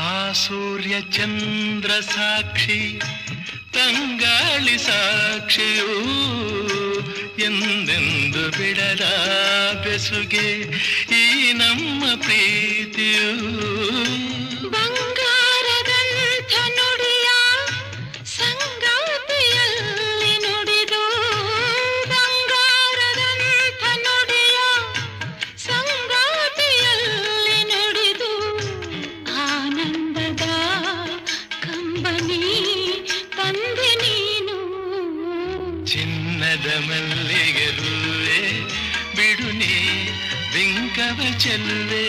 ಆ ಸೂರ್ಯ ಚಂದ್ರ ಸಾಕ್ಷಿ ತಂಗಾಳಿ ಸಾಕ್ಷಿಯೂ ಎಂದೆಂದು ಬಿಡದ ಬೆಸುಗೆ ಈ ನಮ್ಮ ಪ್ರೀತಿಯೂ ಬಂಗಾರದಂಥ ನುಡಿಯ ಸಂಗಾತಿಯಲ್ಲಿ ನುಡಿದು ಬಂಗಾರದಂಥ ನುಡಿಯ ಸಂಗಾತಿಯಲ್ಲಿ ನುಡಿದು ಆನಂದದ ಕಂಬನಿ ತಂದೆ ನೀನು ಚಿನ್ನದ ಮಲ್ಲಿಗೆ ಹೂವೆ ಬಿಡು ನೀ ಬಿಂಕವ ಚೆಲ್ಲುವೆ